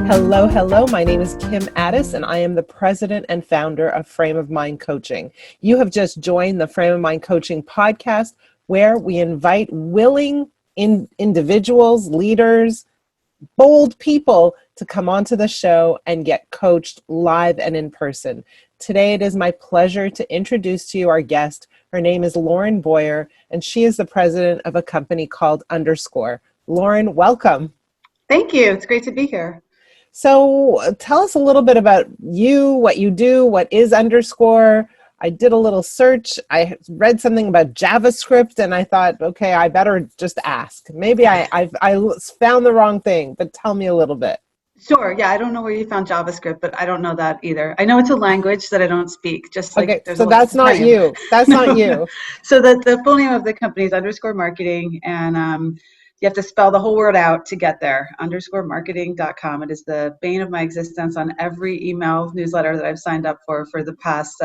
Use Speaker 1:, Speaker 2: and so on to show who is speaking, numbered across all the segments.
Speaker 1: Hello, hello. My name is Kim Ades, and I am the president and founder of Frame of Mind Coaching. You have just joined the Frame of Mind Coaching podcast, where we invite willing individuals, leaders, bold people to come onto the show and get coached live and in person. Today, it is my pleasure to introduce to you our guest. Her name is Lauren Boyer, and she is the president of a company called Underscore. Lauren, welcome.
Speaker 2: Thank you. It's great to be here.
Speaker 1: So tell us a little bit about you, what you do, what is Underscore. I did a little search. I read something about JavaScript and I thought, okay, I better just ask. Maybe I found the wrong thing, but tell me a little bit.
Speaker 2: Sure. Yeah, I don't know where you found JavaScript, but I don't know that either. I know it's a language that I don't speak, just like
Speaker 1: Okay,
Speaker 2: there's
Speaker 1: so
Speaker 2: a
Speaker 1: that's not you. That's
Speaker 2: No.
Speaker 1: not you.
Speaker 2: So the full name of the company is Underscore Marketing, and you have to spell the whole word out to get there. UnderscoreMarketing.com. It is the bane of my existence on every email newsletter that I've signed up for the past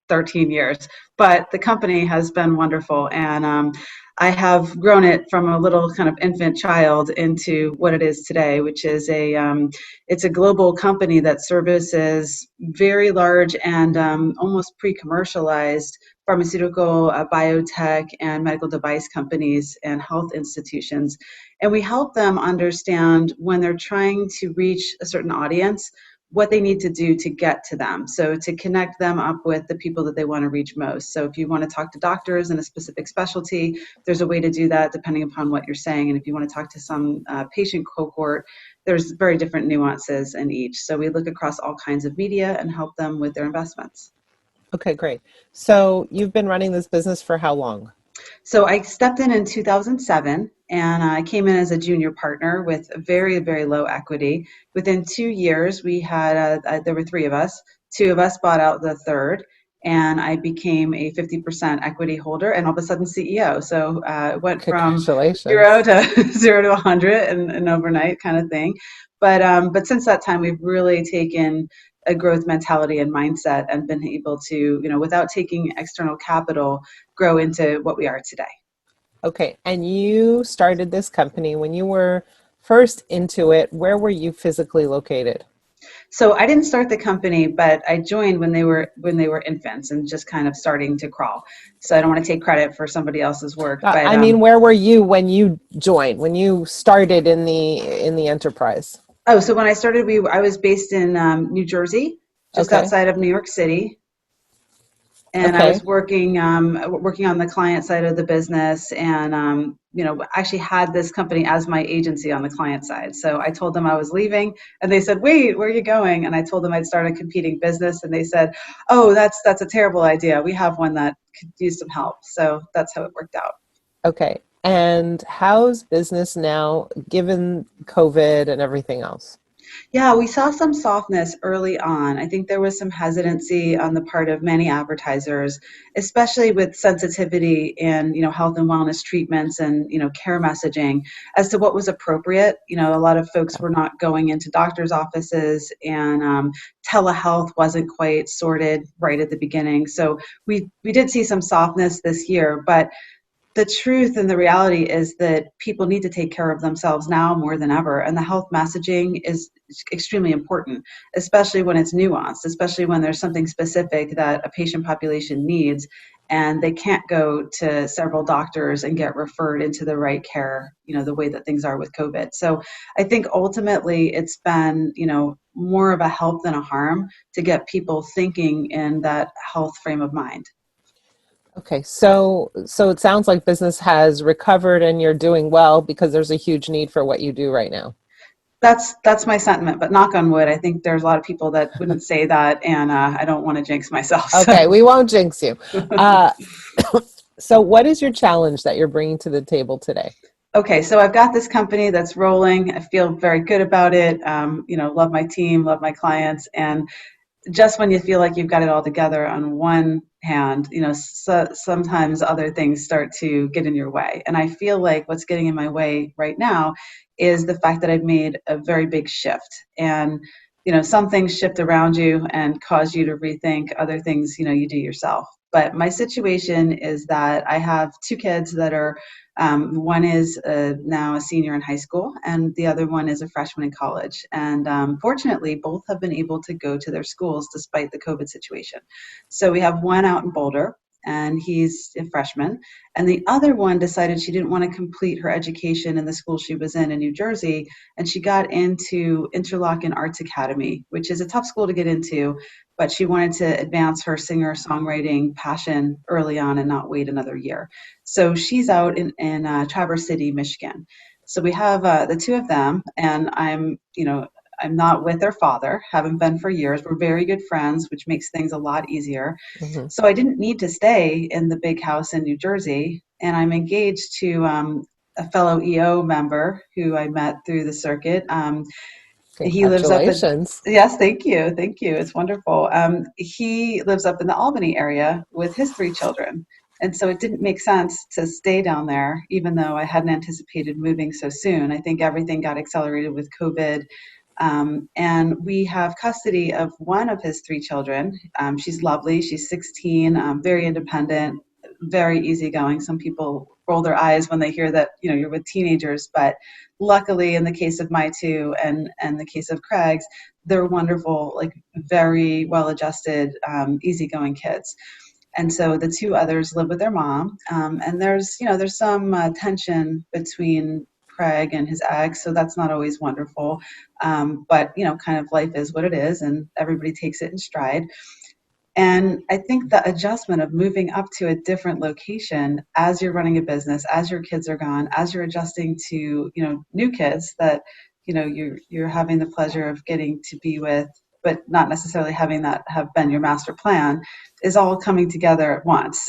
Speaker 2: 13 years. But the company has been wonderful, and I have grown it from a little kind of infant child into what it is today, which is it's a global company that services very large and almost pre-commercialized pharmaceutical, biotech, and medical device companies and health institutions. And we help them understand when they're trying to reach a certain audience, what they need to do to get to them. So to connect them up with the people that they want to reach most. So if you want to talk to doctors in a specific specialty, there's a way to do that depending upon what you're saying. And if you want to talk to some patient cohort, there's very different nuances in each. So we look across all kinds of media and help them with their investments.
Speaker 1: Okay, great. So you've been running this business for how long?
Speaker 2: So I stepped in 2007, and I came in as a junior partner with very, very low equity. Within 2 years, we had, there were three of us. Two of us bought out the third, and I became a 50% equity holder and all of a sudden CEO. So it went from
Speaker 1: Congratulations.
Speaker 2: zero to zero to 100 in an overnight kind of thing. But since that time, we've really taken a growth mentality and mindset and been able to, without taking external capital, grow into what we are today.
Speaker 1: Okay, and you started this company when you were first into it. Where were you physically located?
Speaker 2: So I didn't start the company, but I joined when they were infants and just kind of starting to crawl. So I don't want to take credit for somebody else's work. But
Speaker 1: I mean, where were you when you joined? When you started in the enterprise?
Speaker 2: Oh, so when I started, I was based in New Jersey, just outside of New York City. And I was working on the client side of the business, and actually had this company as my agency on the client side. So I told them I was leaving, and they said, "Wait, where are you going?" And I told them I'd start a competing business, and they said, "Oh, that's a terrible idea. We have one that could use some help." So that's how it worked out.
Speaker 1: Okay. And how's business now, given COVID and everything else?
Speaker 2: Yeah, we saw some softness early on. I think there was some hesitancy on the part of many advertisers, especially with sensitivity in, health and wellness treatments and, care messaging as to what was appropriate. A lot of folks were not going into doctors' offices, and telehealth wasn't quite sorted right at the beginning. So we did see some softness this year, but the truth and the reality is that people need to take care of themselves now more than ever. And the health messaging is extremely important, especially when it's nuanced, especially when there's something specific that a patient population needs and they can't go to several doctors and get referred into the right care, the way that things are with COVID. So I think ultimately it's been, more of a help than a harm to get people thinking in that health frame of mind.
Speaker 1: Okay, so it sounds like business has recovered and you're doing well because there's a huge need for what you do right now.
Speaker 2: That's my sentiment, but knock on wood, I think there's a lot of people that wouldn't say that, and I don't want to jinx myself. So.
Speaker 1: Okay, we won't jinx you. So what is your challenge that you're bringing to the table today?
Speaker 2: Okay, so I've got this company that's rolling. I feel very good about it. Love my team, love my clients, and just when you feel like you've got it all together on one hand, sometimes other things start to get in your way. And I feel like what's getting in my way right now is the fact that I've made a very big shift. And, some things shift around you and cause you to rethink other things, you do yourself. But my situation is that I have two kids that are, one is now a senior in high school, and the other one is a freshman in college. And fortunately, both have been able to go to their schools despite the COVID situation. So we have one out in Boulder, and he's a freshman. And the other one decided she didn't want to complete her education in the school she was in New Jersey, and she got into Interlochen Arts Academy, which is a tough school to get into, but she wanted to advance her singer-songwriting passion early on and not wait another year. So she's out in Traverse City, Michigan. So we have the two of them, and I'm not with their father, haven't been for years. We're very good friends, which makes things a lot easier.
Speaker 1: Mhm.
Speaker 2: So I didn't need to stay in the big house in New Jersey, and I'm engaged to a fellow EO member who I met through the circuit. He lives up in,
Speaker 1: Congratulations.
Speaker 2: yes, thank you. It's wonderful. He lives up in the Albany area with his three children. And so it didn't make sense to stay down there, even though I hadn't anticipated moving so soon. I think everything got accelerated with COVID. And we have custody of one of his three children. She's lovely. She's 16, very independent, very easygoing. Some people roll their eyes when they hear that, you're with teenagers, but luckily in the case of my two and the case of Craig's, they're wonderful, like very well-adjusted, easygoing kids. And so the two others live with their mom. And there's some tension between Craig and his ex, so that's not always wonderful. But kind of life is what it is, and everybody takes it in stride. And I think the adjustment of moving up to a different location as you're running a business, as your kids are gone, as you're adjusting to, new kids that, you're having the pleasure of getting to be with, but not necessarily having that have been your master plan, is all coming together at once.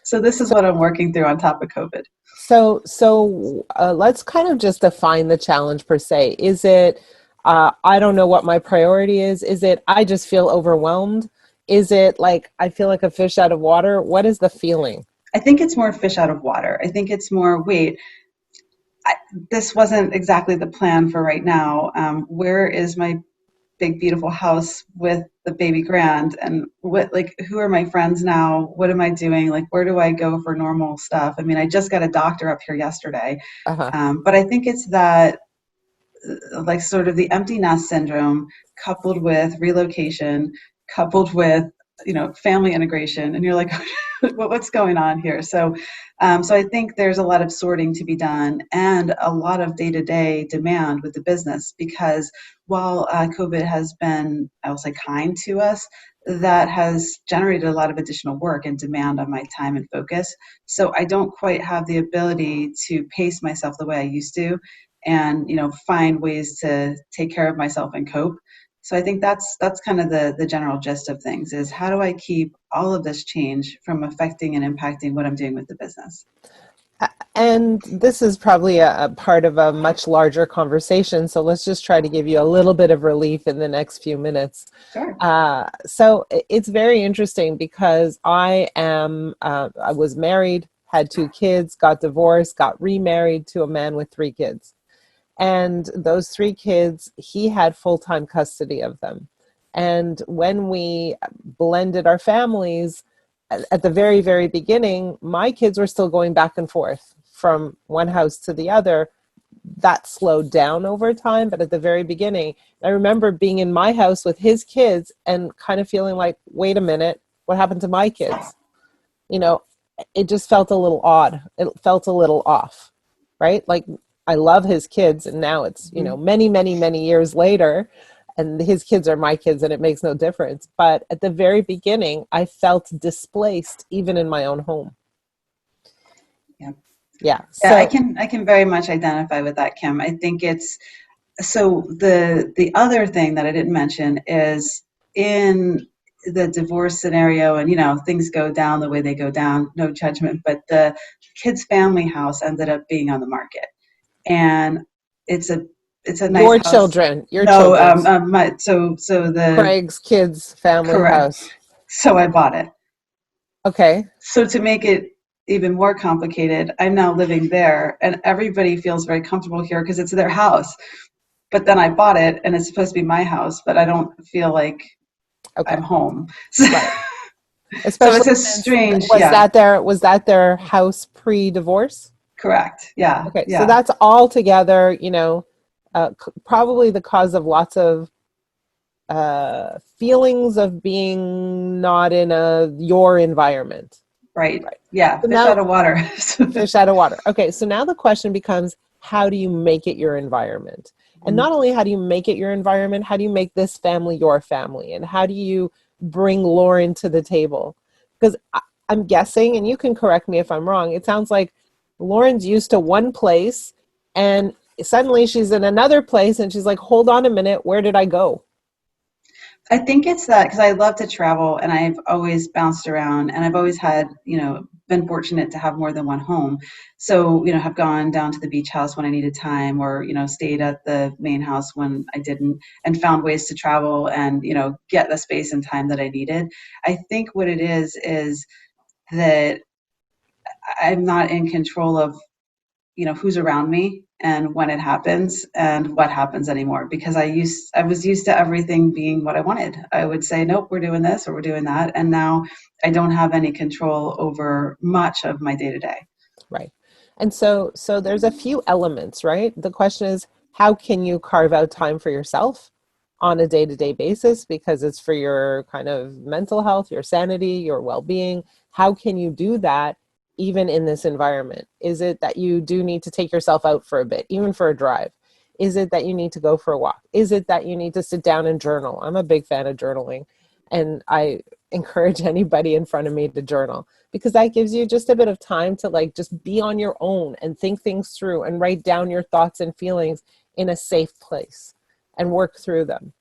Speaker 2: So this is what I'm working through on top of COVID.
Speaker 1: So let's kind of just define the challenge per se. Is it, I don't know what my priority is? Is it, I just feel overwhelmed? Is it like, I feel like a fish out of water? What is the feeling?
Speaker 2: I think it's more fish out of water. I think it's more, wait, this wasn't exactly the plan for right now. Where is my big beautiful house with the baby grand, and who are my friends now? What am I doing? Like, where do I go for normal stuff? I mean, I just got a doctor up here yesterday.
Speaker 1: Uh-huh.
Speaker 2: But I think it's that, like, sort of the empty nest syndrome coupled with relocation, coupled with, family integration. And you're like, what's going on here? So I think there's a lot of sorting to be done and a lot of day-to-day demand with the business, because while COVID has been, I will say, kind to us, that has generated a lot of additional work and demand on my time and focus. So I don't quite have the ability to pace myself the way I used to, and find ways to take care of myself and cope. So I think that's kind of the general gist of things, is how do I keep all of this change from affecting and impacting what I'm doing with the business?
Speaker 1: And this is probably a part of a much larger conversation. So let's just try to give you a little bit of relief in the next few minutes.
Speaker 2: Sure.
Speaker 1: So it's very interesting because I was married, had two kids, got divorced, got remarried to a man with three kids. And those three kids, he had full-time custody of them. And when we blended our families, at the very, very beginning, my kids were still going back and forth from one house to the other. That slowed down over time, but at the very beginning, I remember being in my house with his kids and kind of feeling like, wait a minute, what happened to my kids? It just felt a little odd. It felt a little off, right? Like, I love his kids, and now it's, many, many, many years later, and his kids are my kids, and it makes no difference. But at the very beginning, I felt displaced even in my own home.
Speaker 2: Yeah.
Speaker 1: Yeah.
Speaker 2: Yeah, I
Speaker 1: So
Speaker 2: can very much identify with that, Kim. I think it's, so the other thing that I didn't mention is, in the divorce scenario, and things go down the way they go down, no judgment, but the kids' family house ended up being on the market. And it's a nice house.
Speaker 1: your
Speaker 2: No,
Speaker 1: children's,
Speaker 2: so the
Speaker 1: Craig's kids' family
Speaker 2: correct.
Speaker 1: house.
Speaker 2: So I bought it.
Speaker 1: Okay.
Speaker 2: So to make it even more complicated, I'm now living there, and everybody feels very comfortable here because it's their house. But then I bought it, and it's supposed to be my house, but I don't feel like
Speaker 1: Okay.
Speaker 2: I'm home.
Speaker 1: Right.
Speaker 2: So it's
Speaker 1: Especially
Speaker 2: a
Speaker 1: since
Speaker 2: strange, yeah,
Speaker 1: was that their house pre-divorce?
Speaker 2: correct. Yeah,
Speaker 1: Okay, so
Speaker 2: yeah,
Speaker 1: that's all together, probably the cause of lots of feelings of being not in your environment.
Speaker 2: right.
Speaker 1: Right.
Speaker 2: Yeah,
Speaker 1: So
Speaker 2: fish
Speaker 1: now,
Speaker 2: out of water.
Speaker 1: fish out of water. Okay, so now the question becomes, how do you make it your environment? And
Speaker 2: Mhm.
Speaker 1: not only how do you make it your environment, how do you make this family your family? And how do you bring Lauren to the table? Because I'm guessing, and you can correct me if I'm wrong, it sounds like Lauren's used to one place and suddenly she's in another place and she's like, hold on a minute, where did I go?
Speaker 2: I think it's that because I love to travel and I've always bounced around and I've always had, been fortunate to have more than one home. So, have gone down to the beach house when I needed time or, stayed at the main house when I didn't and found ways to travel and, get the space and time that I needed. I think what it is that I'm not in control of who's around me and when it happens and what happens anymore because I was used to everything being what I wanted. I would say nope, we're doing this or we're doing that, and now I don't have any control over much of my day to day.
Speaker 1: Right. And so there's a few elements, right? The question is, how can you carve out time for yourself on a day-to-day basis because it's for your kind of mental health, your sanity, your well-being? How can you do that even in this environment? Is it that you do need to take yourself out for a bit, even for a drive? Is it that you need to go for a walk? Is it that you need to sit down and journal? I'm a big fan of journaling, and I encourage anybody in front of me to journal because that gives you just a bit of time to like just be on your own and think things through and write down your thoughts and feelings in a safe place and work through them.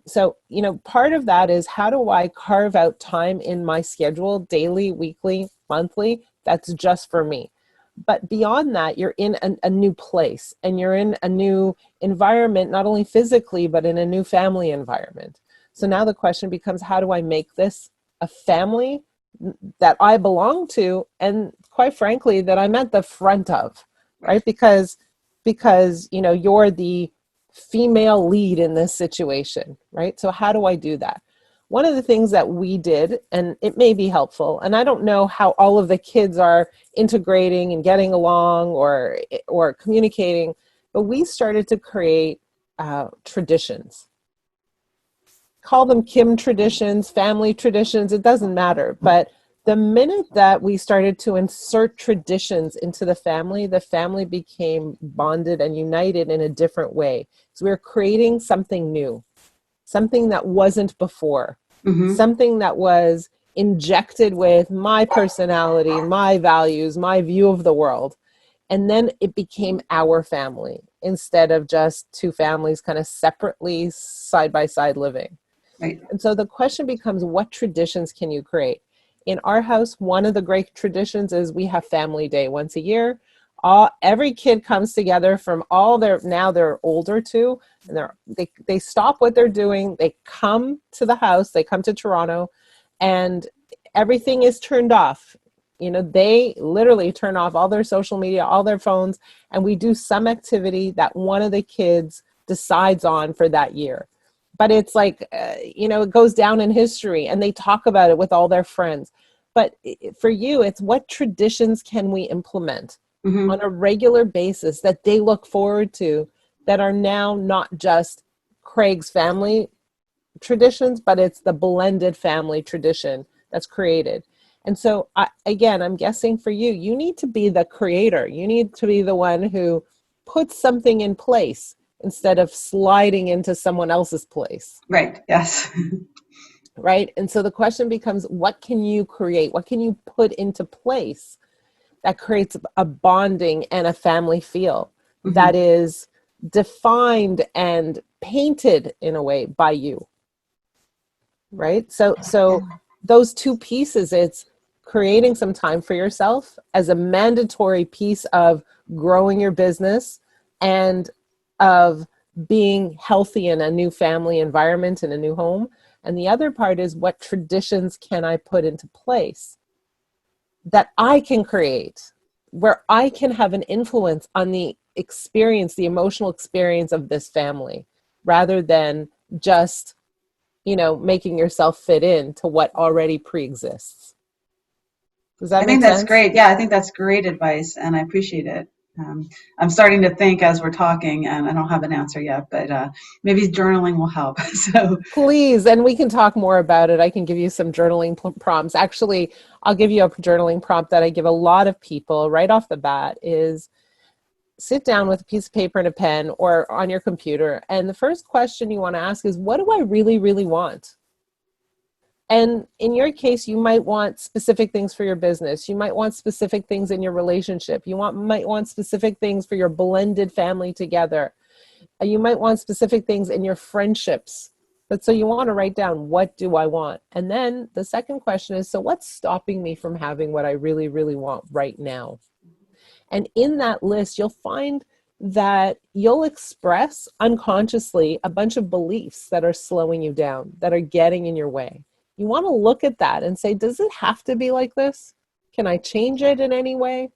Speaker 1: So, part of that is, how do I carve out time in my schedule, daily, weekly, monthly, that's just for me? But beyond that, you're in a new place and you're in a new environment, not only physically, but in a new family environment. So now the question becomes, how do I make this a family that I belong to, and quite frankly, that I'm at the front of,
Speaker 2: Right.
Speaker 1: right? Because you're the female lead in this situation, right? So how do I do that? One of the things that we did, and it may be helpful, and I don't know how all of the kids are integrating and getting along or communicating, but we started to create traditions. Call them Kim traditions, family traditions, it doesn't matter. But the minute that we started to insert traditions into the family became bonded and united in a different way. So we were creating something new, something that wasn't before,
Speaker 2: Mm-hmm.
Speaker 1: something that was injected with my personality, my values, my view of the world. And then it became our family instead of just two families kind of separately side by side living.
Speaker 2: Right.
Speaker 1: And so the question becomes, what traditions can you create? In our house, one of the great traditions is we have family day once a year. Every kid comes together from all their, now they're older too, and they stop what they're doing. They come to the house, they come to Toronto, and everything is turned off. They literally turn off all their social media, all their phones, and we do some activity that one of the kids decides on for that year. But it's like, it goes down in history and they talk about it with all their friends. But for you, it's what traditions can we implement on
Speaker 2: Mm-hmm.
Speaker 1: a regular basis that they look forward to, that are now not just Craig's family traditions, but it's the blended family tradition that's created. And so, again, I'm guessing for you, you need to be the creator. You need to be the one who puts something in place instead of sliding into someone else's place,
Speaker 2: Right. Yes.
Speaker 1: right? And so the question becomes, what can you create? What can you put into place that creates a bonding and a family feel that
Speaker 2: Mm-hmm.
Speaker 1: is defined and painted in a way by you, right? So
Speaker 2: Yeah.
Speaker 1: those two pieces, it's creating some time for yourself as a mandatory piece of growing your business and of being healthy in a new family environment in a new home. And the other part is, what traditions can I put into place that I can create, where I can have an influence on the experience, the emotional experience of this family, rather than just making yourself fit in to what already pre-exists. Does that
Speaker 2: I
Speaker 1: make
Speaker 2: think that's
Speaker 1: sense?
Speaker 2: great. Yeah, I think that's great advice, and I appreciate it. I'm starting to think as we're talking, and I don't have an answer yet, but maybe journaling will help. So,
Speaker 1: Please, and we can talk more about it. I can give you some journaling prompts. Actually, I'll give you a journaling prompt that I give a lot of people right off the bat is sit down with a piece of paper and a pen or on your computer. And the first question you want to ask is, what do I really, really want? And in your case, you might want specific things for your business. You might want specific things in your relationship. Might want specific things for your blended family together. You might want specific things in your friendships. But so you want to write down, what do I want? And then the second question is, so what's stopping me from having what I really, really want right now? And in that list, you'll find that you'll express unconsciously a bunch of beliefs that are slowing you down, that are getting in your way. You want to look at that and say, does it have to be like this? Can I change it in any way?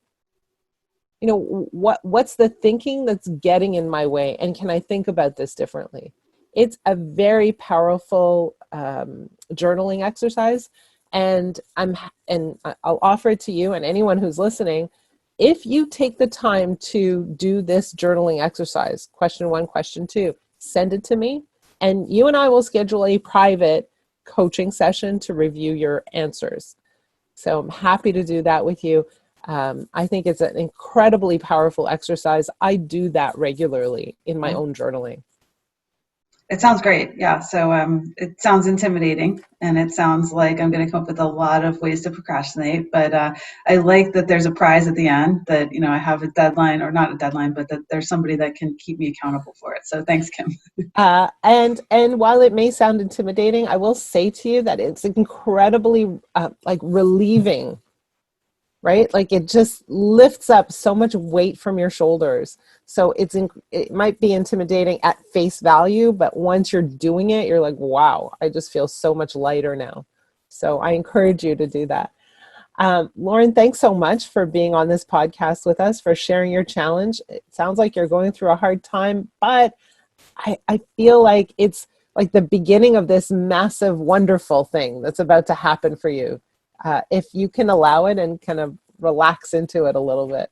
Speaker 1: What's the thinking that's getting in my way? And can I think about this differently? It's a very powerful journaling exercise. And I'll offer it to you and anyone who's listening. If you take the time to do this journaling exercise, question 1, question 2, send it to me, and you and I will schedule a private coaching session to review your answers. So I'm happy to do that with you. I think it's an incredibly powerful exercise. I do that regularly in my own journaling.
Speaker 2: it sounds great. Yeah. So it sounds intimidating, and it sounds like I'm going to come up with a lot of ways to procrastinate. But I like that there's a prize at the end, that I have a deadline, or not a deadline, but that there's somebody that can keep me accountable for it. So thanks, Kim.
Speaker 1: And while it may sound intimidating, I will say to you that it's incredibly relieving, right? Like it just lifts up so much weight from your shoulders. So it might be intimidating at face value, but once you're doing it, you're like, wow, I just feel so much lighter now. So I encourage you to do that. Lauren, thanks so much for being on this podcast with us, for sharing your challenge. It sounds like you're going through a hard time, but I feel like it's like the beginning of this massive, wonderful thing that's about to happen for you. If you can allow it and kind of relax into it a little bit.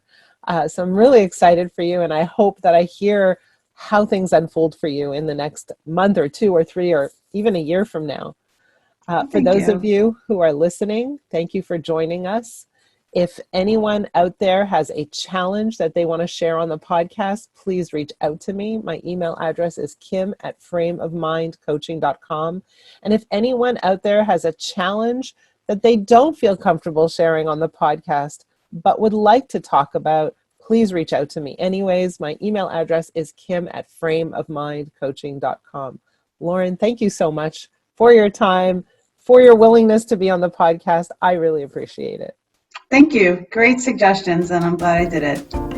Speaker 1: So I'm really excited for you, and I hope that I hear how things unfold for you in the next month or 2 or 3 or even a year from now. For those of you who are listening, thank you for joining us. If anyone out there has a challenge that they want to share on the podcast, please reach out to me. My email address is kim@frameofmindcoaching.com. And if anyone out there has a challenge that they don't feel comfortable sharing on the podcast, but would like to talk about, please reach out to me. Anyways, my email address is kim@frameofmindcoaching.com. Lauren, thank you so much for your time, for your willingness to be on the podcast. I really appreciate it.
Speaker 2: Thank you. Great suggestions, and I'm glad I did it.